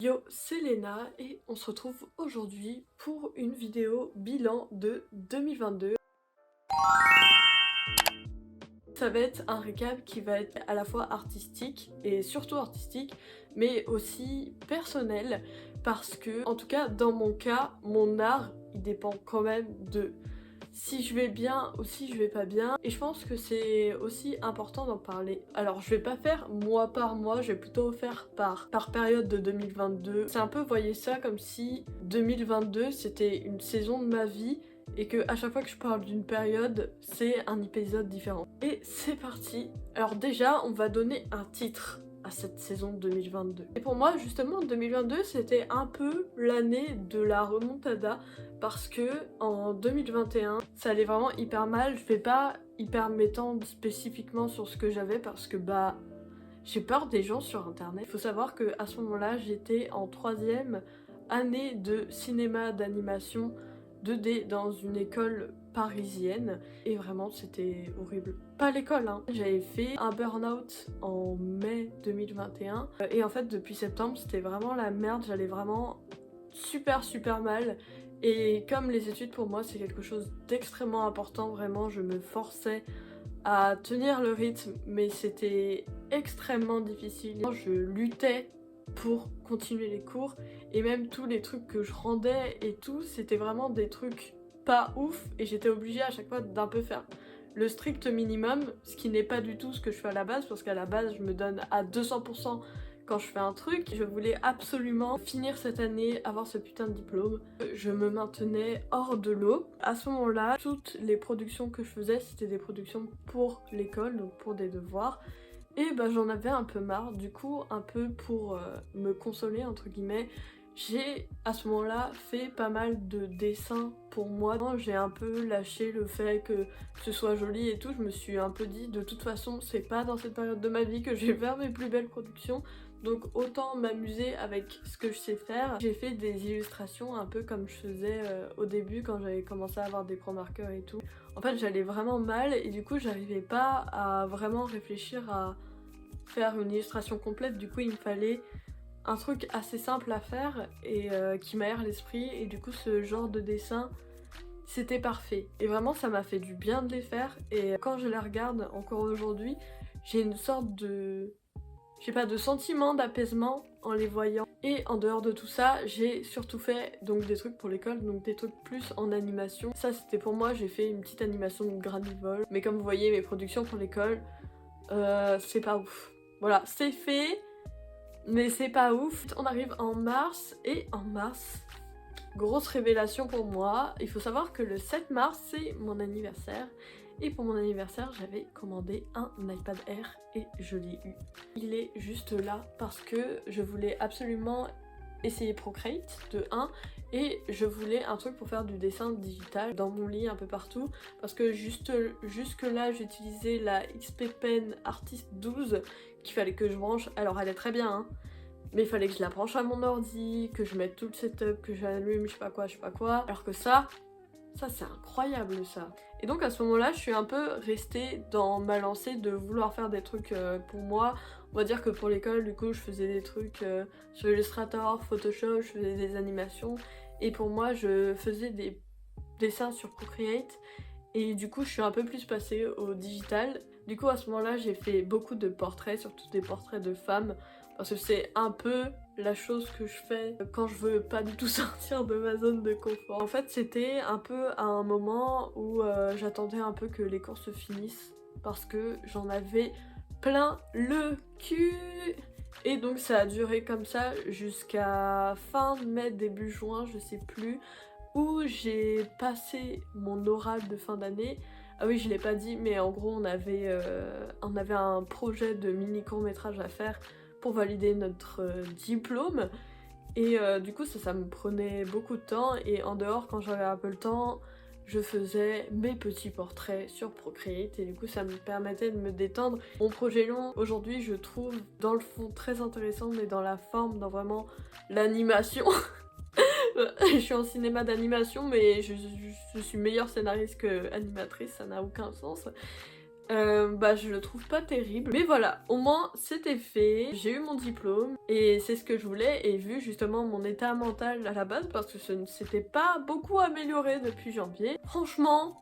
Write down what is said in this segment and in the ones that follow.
Yo, c'est Léna et on se retrouve aujourd'hui pour une vidéo bilan de 2022. Ça va être un récap qui va être à la fois artistique et surtout artistique, mais aussi personnel parce que, en tout cas dans mon cas, mon art il dépend quand même de si je vais bien ou si je vais pas bien, et je pense que c'est aussi important d'en parler. Alors je vais pas faire mois par mois, je vais plutôt faire par période de 2022. C'est un peu, voyez ça comme si 2022 c'était une saison de ma vie et que à chaque fois que je parle d'une période, c'est un épisode différent. Et c'est parti. Alors déjà, on va donner un titre à cette saison 2022. Et pour moi, justement, 2022, c'était un peu l'année de la remontada parce que en 2021, ça allait vraiment hyper mal. Je vais pas hyper m'étendre spécifiquement sur ce que j'avais parce que j'ai peur des gens sur internet. Il faut savoir que à ce moment-là, j'étais en 3e année de cinéma d'animation 2D dans une école parisienne et vraiment c'était horrible. Pas l'école hein. J'avais fait un burn-out en mai 2021 et en fait depuis septembre c'était vraiment la merde, j'allais vraiment super mal. Et comme les études pour moi c'est quelque chose d'extrêmement important, vraiment je me forçais à tenir le rythme mais c'était extrêmement difficile. Je luttais pour continuer les cours et même tous les trucs que je rendais et tout, c'était vraiment des trucs pas ouf et j'étais obligée à chaque fois d'un peu faire le strict minimum, ce qui n'est pas du tout ce que je fais à la base parce qu'à la base je me donne à 200% quand je fais un truc. Je voulais absolument finir cette année, avoir ce putain de diplôme. Je me maintenais hors de l'eau. À ce moment-là, toutes les productions que je faisais, c'était des productions pour l'école, donc pour des devoirs. Et j'en avais un peu marre, du coup un peu pour me consoler entre guillemets, j'ai à ce moment-là fait pas mal de dessins pour moi. J'ai un peu lâché le fait que ce soit joli et tout, je me suis un peu dit de toute façon c'est pas dans cette période de ma vie que je vais faire mes plus belles productions, donc autant m'amuser avec ce que je sais faire. J'ai fait des illustrations un peu comme je faisais au début quand j'avais commencé à avoir des gros marqueurs et tout. En fait j'allais vraiment mal et du coup j'arrivais pas à vraiment réfléchir à faire une illustration complète, du coup il me fallait un truc assez simple à faire et qui m'aère l'esprit, et du coup ce genre de dessin c'était parfait. Et vraiment ça m'a fait du bien de les faire et quand je les regarde encore aujourd'hui, j'ai une sorte de, je sais pas, de sentiment d'apaisement en les voyant. Et en dehors de tout ça, j'ai surtout fait donc des trucs pour l'école, donc des trucs plus en animation. Ça c'était pour moi, j'ai fait une petite animation de Granny Ball, mais comme vous voyez mes productions pour l'école, c'est pas ouf. Voilà, c'est fait, mais c'est pas ouf. On arrive en mars, et en mars, grosse révélation pour moi. Il faut savoir que le 7 mars, c'est mon anniversaire. Et pour mon anniversaire, j'avais commandé un iPad Air et je l'ai eu. Il est juste là parce que je voulais absolument essayer Procreate de 1 et je voulais un truc pour faire du dessin digital dans mon lit un peu partout parce que jusque là j'utilisais la XP Pen Artist 12 qu'il fallait que je branche. Alors elle est très bien hein, mais il fallait que je la branche à mon ordi, que je mette tout le setup, que j'allume je sais pas quoi, alors que ça c'est incroyable ça. Et donc à ce moment-là, je suis un peu restée dans ma lancée de vouloir faire des trucs pour moi. On va dire que pour l'école, du coup, je faisais des trucs sur Illustrator, Photoshop, je faisais des animations. Et pour moi, je faisais des dessins sur Procreate. Et du coup, je suis un peu plus passée au digital. Du coup, à ce moment-là, j'ai fait beaucoup de portraits, surtout des portraits de femmes. Parce que c'est un peu la chose que je fais quand je veux pas du tout sortir de ma zone de confort. En fait, c'était un peu à un moment où j'attendais un peu que les cours se finissent parce que j'en avais plein le cul. Et donc ça a duré comme ça jusqu'à fin mai, début juin, je sais plus, où j'ai passé mon oral de fin d'année. Ah oui, je l'ai pas dit, mais en gros on avait un projet de mini court-métrage à faire pour valider notre diplôme. Et du coup ça me prenait beaucoup de temps, et en dehors quand j'avais un peu le temps, je faisais mes petits portraits sur Procreate et du coup ça me permettait de me détendre. Mon projet long aujourd'hui je trouve dans le fond très intéressant, mais dans la forme, dans vraiment l'animation. Je suis en cinéma d'animation mais je suis meilleure scénariste que animatrice, ça n'a aucun sens. Bah je le trouve pas terrible. Mais voilà, au moins c'était fait, j'ai eu mon diplôme et c'est ce que je voulais, et vu justement mon état mental à la base, parce que ce ne s'était pas beaucoup amélioré depuis janvier, franchement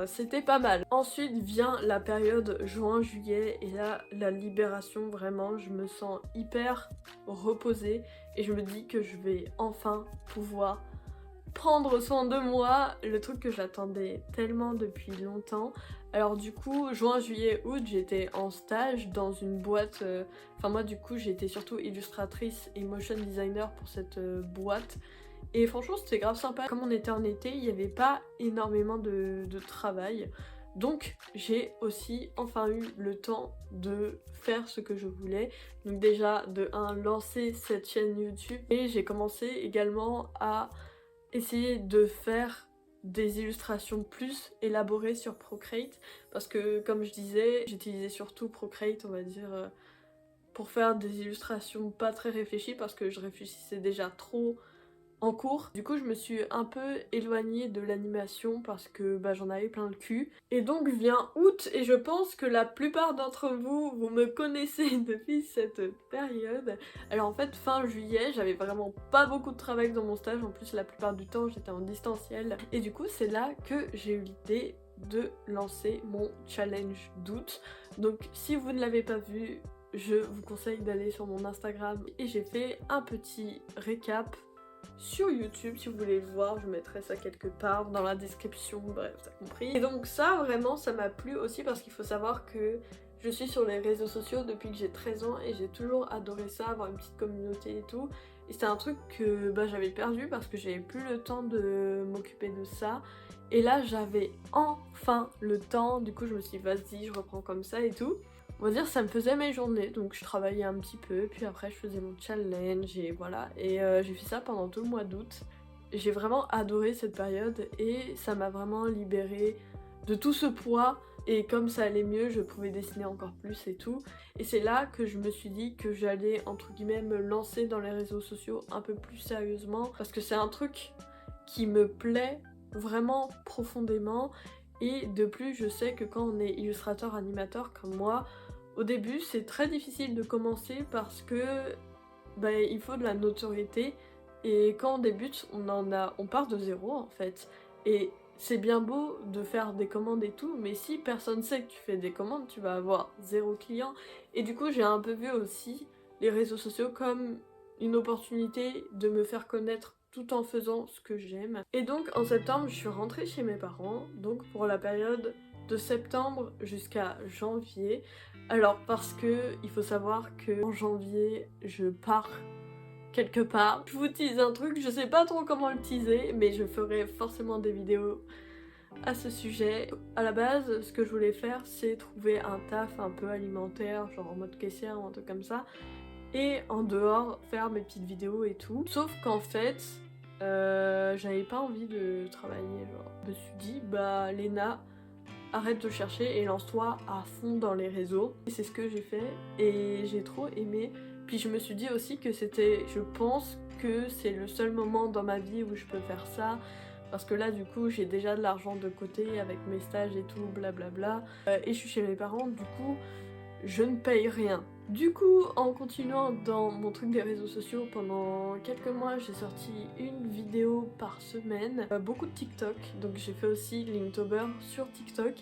c'était pas mal. Ensuite vient la période juin-juillet et là la libération, vraiment je me sens hyper reposée et je me dis que je vais enfin pouvoir prendre soin de moi, le truc que j'attendais tellement depuis longtemps. Alors du coup, juin, juillet, août, j'étais en stage dans une boîte, enfin moi du coup j'étais surtout illustratrice et motion designer pour cette boîte. Et franchement c'était grave sympa. Comme on était en été, il n'y avait pas énormément de travail. Donc j'ai aussi enfin eu le temps de faire ce que je voulais. Donc déjà de lancer cette chaîne YouTube, et j'ai commencé également à essayer de faire des illustrations plus élaborées sur Procreate, parce que comme je disais, j'utilisais surtout Procreate, on va dire, pour faire des illustrations pas très réfléchies, parce que je réfléchissais déjà trop en cours. Du coup je me suis un peu éloignée de l'animation parce que bah, j'en avais plein le cul. Et donc vient août et je pense que la plupart d'entre vous, vous me connaissez depuis cette période. Alors en fait fin juillet j'avais vraiment pas beaucoup de travail dans mon stage, en plus la plupart du temps j'étais en distanciel. Et du coup c'est là que j'ai eu l'idée de lancer mon challenge d'août. Donc si vous ne l'avez pas vu, je vous conseille d'aller sur mon Instagram et j'ai fait un petit récap sur YouTube. Si vous voulez le voir, je mettrai ça quelque part dans la description, bref, t'as compris. Et donc ça, vraiment, ça m'a plu aussi parce qu'il faut savoir que je suis sur les réseaux sociaux depuis que j'ai 13 ans et j'ai toujours adoré ça, avoir une petite communauté et tout. Et c'était un truc que bah, j'avais perdu parce que j'avais plus le temps de m'occuper de ça. Et là, j'avais enfin le temps, du coup je me suis dit vas-y, je reprends comme ça et tout. On va dire ça me faisait mes journées, donc je travaillais un petit peu, puis après je faisais mon challenge et voilà. Et j'ai fait ça pendant tout le mois d'août. J'ai vraiment adoré cette période et ça m'a vraiment libérée de tout ce poids. Et comme ça allait mieux, je pouvais dessiner encore plus et tout. Et c'est là que je me suis dit que j'allais entre guillemets me lancer dans les réseaux sociaux un peu plus sérieusement. Parce que c'est un truc qui me plaît vraiment profondément. Et de plus, je sais que quand on est illustrateur animateur comme moi, au début c'est très difficile de commencer parce que bah, il faut de la notoriété, et quand on débute on part de zéro en fait. Et c'est bien beau de faire des commandes et tout, mais si personne sait que tu fais des commandes, tu vas avoir zéro client. Et du coup j'ai un peu vu aussi les réseaux sociaux comme une opportunité de me faire connaître tout en faisant ce que j'aime. Et donc en septembre je suis rentrée chez mes parents, donc pour la période de septembre jusqu'à janvier. Alors parce que il faut savoir que en janvier je pars quelque part. Je vous tease un truc, je sais pas trop comment le teaser, mais je ferai forcément des vidéos à ce sujet. À la base, ce que je voulais faire, c'est trouver un taf un peu alimentaire, genre en mode caissière ou un truc comme ça, et en dehors faire mes petites vidéos et tout. Sauf qu'en fait, j'avais pas envie de travailler, genre. Je me suis dit, bah Léna, arrête de chercher et lance-toi à fond dans les réseaux. Et c'est ce que j'ai fait et j'ai trop aimé. Puis je me suis dit aussi que je pense que c'est le seul moment dans ma vie où je peux faire ça. Parce que là du coup j'ai déjà de l'argent de côté avec mes stages et tout, blablabla. Et je suis chez mes parents, du coup je ne paye rien. Du coup, en continuant dans mon truc des réseaux sociaux, pendant quelques mois, j'ai sorti une vidéo par semaine. Beaucoup de TikTok, donc j'ai fait aussi Linktober sur TikTok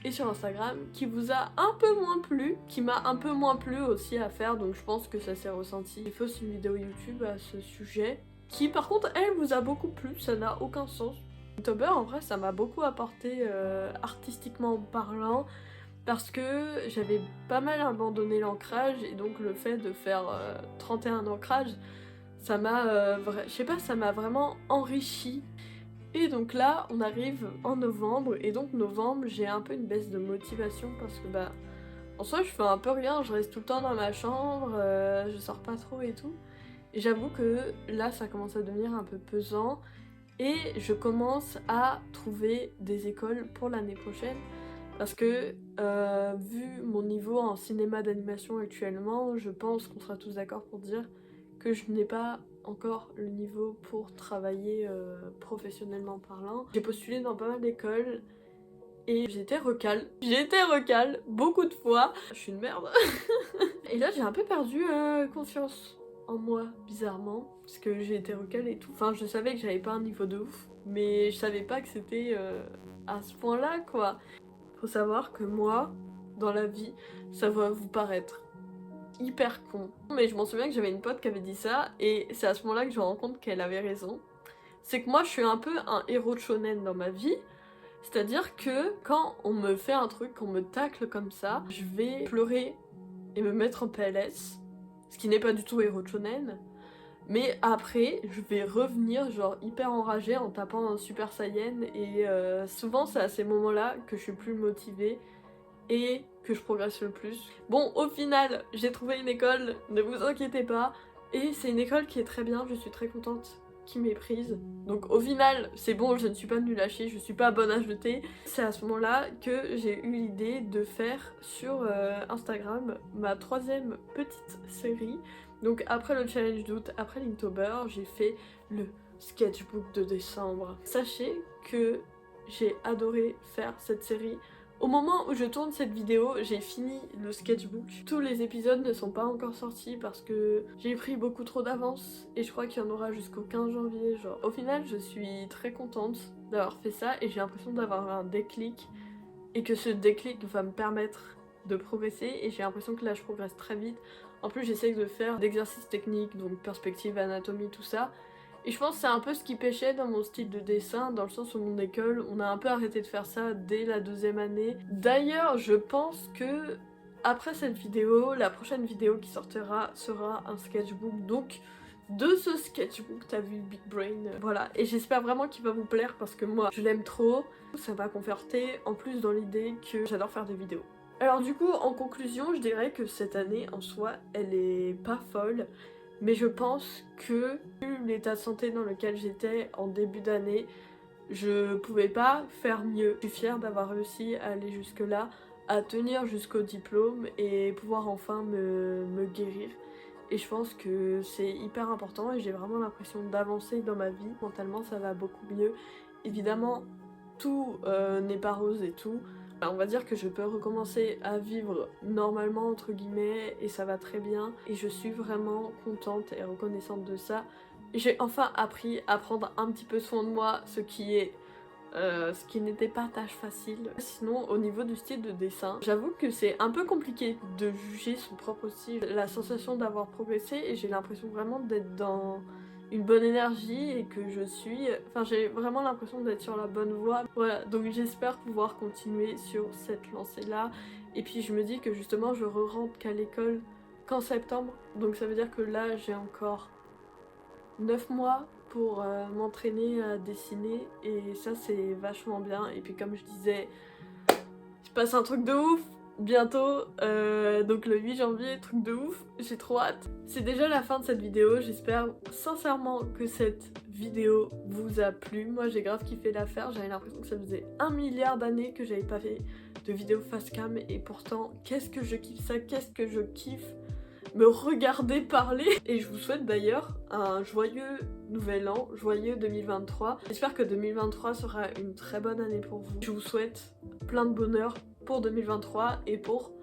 et sur Instagram, qui vous a un peu moins plu, qui m'a un peu moins plu aussi à faire, donc je pense que ça s'est ressenti. J'ai fait aussi une vidéo YouTube à ce sujet, qui par contre, elle vous a beaucoup plu, ça n'a aucun sens. Linktober, en vrai, ça m'a beaucoup apporté artistiquement parlant, parce que j'avais pas mal abandonné l'ancrage, et donc le fait de faire 31 ancrages, ça m'a, je sais pas, ça m'a vraiment enrichi. Et donc là, on arrive en novembre, et donc novembre, j'ai un peu une baisse de motivation parce que bah, en soi, je fais un peu rien, je reste tout le temps dans ma chambre, je sors pas trop et tout. Et j'avoue que là, ça commence à devenir un peu pesant, et je commence à trouver des écoles pour l'année prochaine. Parce que, vu mon niveau en cinéma d'animation actuellement, je pense qu'on sera tous d'accord pour dire que je n'ai pas encore le niveau pour travailler professionnellement parlant. J'ai postulé dans pas mal d'écoles, et j'étais recal. J'ai été recal beaucoup de fois. Je suis une merde. Et là j'ai un peu perdu confiance en moi, bizarrement, parce que j'ai été recal et tout. Enfin, je savais que j'avais pas un niveau de ouf, mais je savais pas que c'était à ce point-là, quoi. Faut savoir que moi, dans la vie, ça va vous paraître hyper con. Mais je m'en souviens que j'avais une pote qui avait dit ça, et c'est à ce moment-là que je me rends compte qu'elle avait raison. C'est que moi, je suis un peu un héros de shonen dans ma vie. C'est-à-dire que quand on me fait un truc, qu'on me tacle comme ça, je vais pleurer et me mettre en PLS, ce qui n'est pas du tout héros de shonen. Mais après, je vais revenir genre hyper enragée en tapant un Super Saiyan et souvent c'est à ces moments-là que je suis plus motivée et que je progresse le plus. Bon, au final, j'ai trouvé une école, ne vous inquiétez pas, et c'est une école qui est très bien, je suis très contente qui m'ait prise. Donc au final, c'est bon, je ne suis pas nulle à chier, je suis pas bonne à jeter. C'est à ce moment-là que j'ai eu l'idée de faire sur Instagram ma 3e petite série. Donc après le challenge d'août, après l'Inktober, j'ai fait le sketchbook de décembre. Sachez que j'ai adoré faire cette série. Au moment où je tourne cette vidéo, j'ai fini le sketchbook. Tous les épisodes ne sont pas encore sortis parce que j'ai pris beaucoup trop d'avance et je crois qu'il y en aura jusqu'au 15 janvier. Genre. Au final, je suis très contente d'avoir fait ça et j'ai l'impression d'avoir un déclic et que ce déclic va me permettre de progresser et j'ai l'impression que là je progresse très vite. En plus, j'essaye de faire d'exercices techniques, donc perspective, anatomie, tout ça. Et je pense que c'est un peu ce qui pêchait dans mon style de dessin, dans le sens où mon école, on a un peu arrêté de faire ça dès la 2e année. D'ailleurs, je pense que après cette vidéo, la prochaine vidéo qui sortira sera un sketchbook, donc de ce sketchbook, t'as vu Big Brain, voilà. Et j'espère vraiment qu'il va vous plaire parce que moi, je l'aime trop. Ça m'a conforté, en plus dans l'idée que j'adore faire des vidéos. Alors du coup, en conclusion, je dirais que cette année, en soi, elle est pas folle. Mais je pense que, vu l'état de santé dans lequel j'étais en début d'année, je pouvais pas faire mieux. Je suis fière d'avoir réussi à aller jusque-là, à tenir jusqu'au diplôme et pouvoir enfin me guérir. Et je pense que c'est hyper important et j'ai vraiment l'impression d'avancer dans ma vie. Mentalement, ça va beaucoup mieux. Évidemment, tout n'est pas rose et tout. On va dire que je peux recommencer à vivre normalement entre guillemets et ça va très bien et je suis vraiment contente et reconnaissante de ça. J'ai enfin appris à prendre un petit peu soin de moi, ce qui n'était pas tâche facile. Sinon, au niveau du style de dessin, j'avoue que c'est un peu compliqué de juger son propre style. La sensation d'avoir progressé et j'ai l'impression vraiment d'être dans une bonne énergie et que j'ai vraiment l'impression d'être sur la bonne voie. Voilà, donc j'espère pouvoir continuer sur cette lancée-là. Et puis je me dis que justement je re-rentre qu'à l'école qu'en septembre. Donc ça veut dire que là j'ai encore 9 mois pour m'entraîner à dessiner et ça c'est vachement bien. Et puis comme je disais, il se passe un truc de ouf bientôt, donc le 8 janvier, truc de ouf, j'ai trop hâte. C'est déjà la fin de cette vidéo, j'espère sincèrement que cette vidéo vous a plu. Moi j'ai grave kiffé la faire, j'avais l'impression que ça faisait 1 milliard d'années que j'avais pas fait de vidéo face cam et pourtant qu'est-ce que je kiffe ça, qu'est-ce que je kiffe me regarder parler. Et je vous souhaite d'ailleurs un joyeux nouvel an, joyeux 2023. J'espère que 2023 sera une très bonne année pour vous. Je vous souhaite plein de bonheur pour 2023 et pour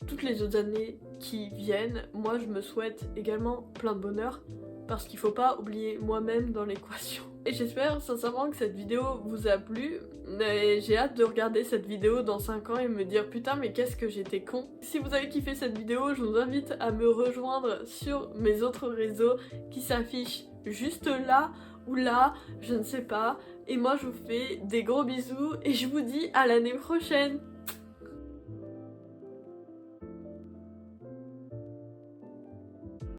toutes les autres années qui viennent. Moi je me souhaite également plein de bonheur parce qu'il faut pas oublier moi-même dans l'équation. Et j'espère sincèrement que cette vidéo vous a plu. J'ai hâte de regarder cette vidéo dans 5 ans et me dire putain mais qu'est-ce que j'étais con. Si vous avez kiffé cette vidéo, je vous invite à me rejoindre sur mes autres réseaux qui s'affichent juste là ou là, je ne sais pas. Et moi je vous fais des gros bisous et je vous dis à l'année prochaine.